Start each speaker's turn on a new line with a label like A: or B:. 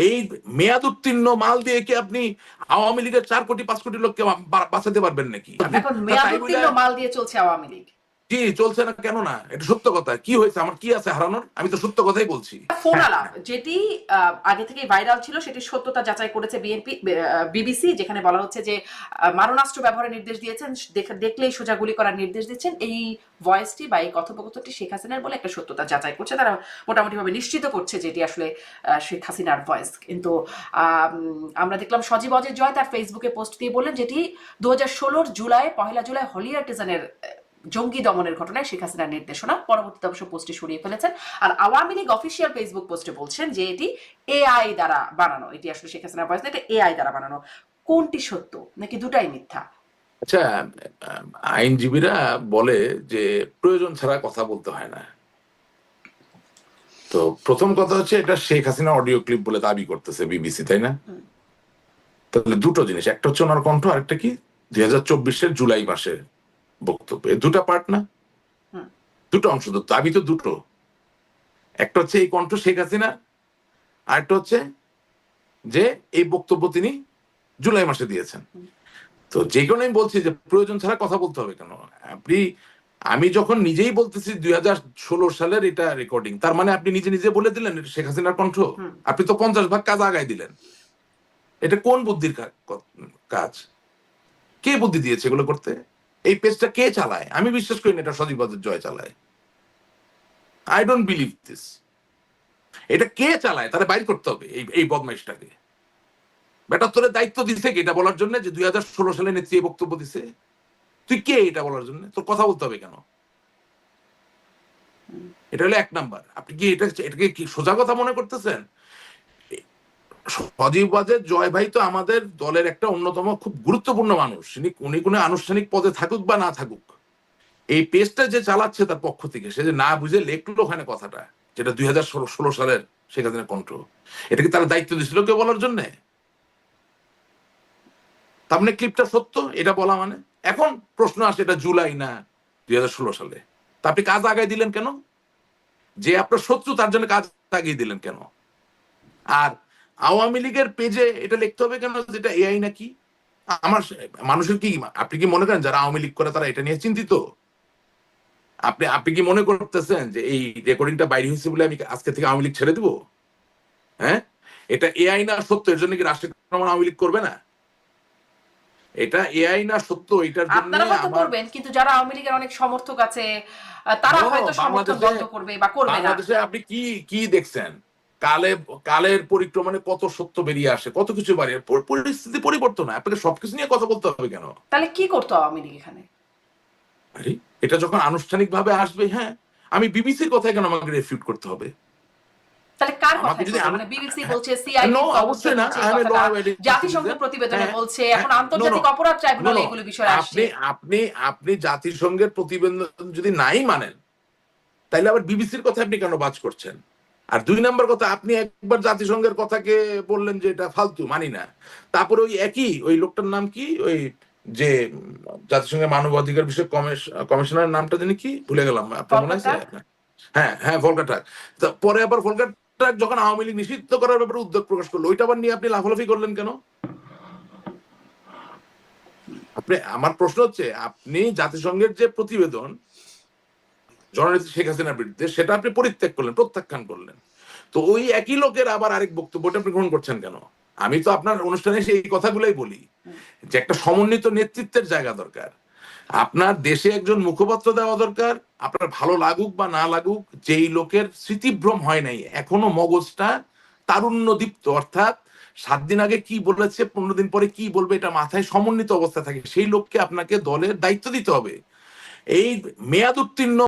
A: এই মেয়াদ উত্তীর্ণ মাল দিয়ে কি আপনি আওয়ামী লীগের 4 কোটি 5 কোটি লোককে বাঁচাতে পারবেন নাকি?
B: এখন মেয়াদ উত্তীর্ণ মাল দিয়ে চলছে আওয়ামী লীগ।
A: জি চলছে না, কেন না? এটা সত্য কথা। কি হয়েছে? আমার কি আছে হারানোর? আমি তো সত্য কথাই বলছি।
B: ফোন আলাপ যেটি আগে থেকে ভাইরাল ছিল সেটি সত্যতা যাচাই করেছে বিবিসি, যেখানে বলা হচ্ছে যে মারণাস্ত্র ব্যবহারের নির্দেশ দিয়েছেন, দেখলেই সোজা গুলি করার নির্দেশ দিচ্ছেন। এই ভয়েসটি বা এই কথোপকথনটি শেখ হাসিনার বলে একটা সত্যতা যাচাই করছে। তারা মোটামুটিভাবে নিশ্চিত করছে যে এটি আসলে শেখ হাসিনার ভয়েস। কিন্তু আমরা দেখলাম সজীব অজয় জয় তার ফেসবুকে পোস্ট দিয়ে বললেন যেটি 2016 জুলাই 1 জুলাই হলি আর্টিজানের জঙ্গি দমনের ঘটনায় শেখ হাসিনার নির্দেশনা। পরবর্তীতে অবশ্য পোস্টটি সরিয়ে ফেলেছেন। আর আওয়ামী লীগ অফিসিয়াল ফেসবুক পোস্টে বলছেন যে এটি এআই দ্বারা বানানো, এটি আসলে শেখ হাসিনার ভয়েস না, এটা এআই দ্বারা বানানো। কোনটি সত্য নাকি দুটাই মিথ্যা?
A: আচ্ছা, আইনজীবীরা বলে যে প্রয়োজন ছাড়া কথা বলতে হয় না। তো প্রথম কথা হচ্ছে এটা শেখ হাসিনা অডিও ক্লিপ বলে দাবি করতেছে বিবিসি, তাই না? তাহলে দুটো জিনিস, একটা হচ্ছে ওনার কণ্ঠ, আরেকটা কি 2024 জুলাই মাসের বক্তব্য। এই দুটা পার্ট না, দুটো অংশ। তো দাবি তো দুটো, একটা হচ্ছে এই কণ্ঠ শেখ হাসিনা, আরেকটা হচ্ছে যে এই বক্তব্য তিনি জুলাই মাসে দিয়েছেন। তো যে কারণে আমি বলছি যে প্রয়োজন ছাড়া কথা বলতে হবে কেন? আমি যখন নিজেই বলতেছি 2016 সালের এটা রেকর্ডিং, তার মানে আপনি নিজে নিজে বলে দিলেন এটা শেখ হাসিনার কণ্ঠ। আপনি তো 50 ভাগ কাজ আগায় দিলেন। এটা কোন বুদ্ধির কাজ? কে বুদ্ধি দিয়েছে এগুলো করতে? এই পেজটা কে চালায়? আমি বিশ্বাস করি না এটা সজীব অজয় জয় চালায়। I don't believe this. এটা কে চালায়? তারা বাইর করতে হবে এই বদমাইশটাকে। বেটা তোরে দায়িত্ব দিছে কি এটা বলার জন্য যে 2016 সালে নেত্রী বক্তব্য দিছে? তুই কে এটা বলার জন্য? তোর কথা বলতে হবে কেন? এটা হলো 1 নাম্বার। আপনি কি এটাকে কি সোজা কথা মনে করতেছেন? সজীব ওয়াজেদ জয় ভাই তো আমাদের দলের একটা অন্যতম খুব গুরুত্বপূর্ণ মানুষ। উনি কোনো আনুষ্ঠানিক পদে থাকুক বা না থাকুক, এই পেজটা যে চালাচ্ছে তার পক্ষ থেকে, সে যে না বুঝে লেখলো ওখানে কথাটা, যেটা 2016 সালের শেখ হাসিনার কণ্ঠ, এটাকে তারা দায়িত্ব দিয়েছিল কেউ বলার জন্য? তার মানে ক্লিপটা সত্য এটা বলা মানে? এখন প্রশ্ন আসে এটা জুলাই না 2016 সালে, তা আপনি কাজ আগায় দিলেন কেন? যে আপনার শত্রু তার জন্য কাজ আগিয়ে দিলেন কেন? আর আওয়ামী লীগের পেজে এটা লিখতে হবে কেন যেটা এআই নাকি? আমার মানুষের কি, আপনি কি মনে করেন যারা আওয়ামী লীগ করে তারা এটা নিয়ে চিন্তিত? আপনি কি মনে করতেছেন যে এই রেকর্ডিংটা বাইরে হয়েছে বলে আমি আজকে থেকে আওয়ামী লীগ ছেড়ে দিব? হ্যাঁ, এটা এআই না সত্য এর জন্য কি রাষ্ট্রীয় আওয়ামী লীগ করবে না? এটা এআই না সত্য এটার জন্য
B: আপনারা হয়তো করবেন, কিন্তু যারা আওয়ামী লীগের অনেক সমর্থক আছে তারা হয়তো সমর্থন বন্ধ করবে বা করবে না।
A: বাংলাদেশে আপনি কি কি দেখছেন? কালের পরিক্রমণে কত সত্য বেরিয়ে আসে, কত কিছু বাড়িয়ে, পরিস্থিতি পরিবর্তন হয়। আপনাকে সবকিছু নিয়ে কথা বলতে হবে কেন?
B: তাহলে কি করতো আওয়ামী লীগ এখানে?
A: আরে এটা যখন আনুষ্ঠানিক ভাবে আসবে, হ্যাঁ, আমি বিবিসির কথায় কেন আমাকে রেফিউট করতে হবে?
B: তাহলে কার কথা বলবো? মানে বিবিসি বলছে, সিআইডি
A: অবশ্যই না,
B: জাতিসংঘ প্রতিবেদনে বলছে, এখন আন্তর্জাতিক অপরাধ ট্রাইব্যুনালে এগুলো বিষয় আসছে।
A: আপনি জাতিসংঘের প্রতিবেদন যদি নাই মানেন, তাইলে আবার বিবিসির কথা আপনি কেন বাজ করছেন? আর 2 নম্বর কথা, আপনি একবার জাতিসংঘের কথাকে বললেন যে এটা ফালতু, মানি না। তারপরে ওই একই ওই লোকটার নাম কি, ওই যে জাতিসংঘের মানবাধিকার বিষয়ক কমিশনারের নামটা জানি কি, ভুলে গেলাম। আপনার মনে আছে? হ্যাঁ হ্যাঁ, ভলকার টার্ক। পরে আবার ভলকার টার্ক যখন আওয়ামী লীগ নিষিদ্ধ করার ব্যাপারে উদ্যোগ প্রকাশ করলো, ওইটা আবার নিয়ে আপনি লাফালাফি করলেন কেন? আমার প্রশ্ন হচ্ছে, আপনি জাতিসংঘের যে প্রতিবেদন জননেত্রী শেখ হাসিনার বিরুদ্ধে, সেটা আপনি পরিত্যাগ করলেন, প্রত্যাখ্যান করলেন। তো ওই একই লোকের আবার আরেক বক্তব্যটা আপনি গ্রহণ করছেন কেন? আমি তো আপনার অনুষ্ঠানে সেই কথাগুলোই বলি যে একটা সমন্বিত নেতৃত্বের জায়গা দরকার। আপনার দেশে একজন মুখপাত্র দেওয়া দরকার। আপনার ভালো লাগুক বা না লাগুক, যেই লোকের স্মৃতিভ্রম হয় নাই, এখনো মগজটা তারুণ্য দীপ্ত, অর্থাৎ 7 দিন আগে কি বলেছে 15 দিন পরে কি বলবে এটা মাথায় সমন্বিত অবস্থা থাকে, সেই লোককে আপনাকে দলের দায়িত্ব দিতে হবে। এই মেয়াদ উত্তীর্ণ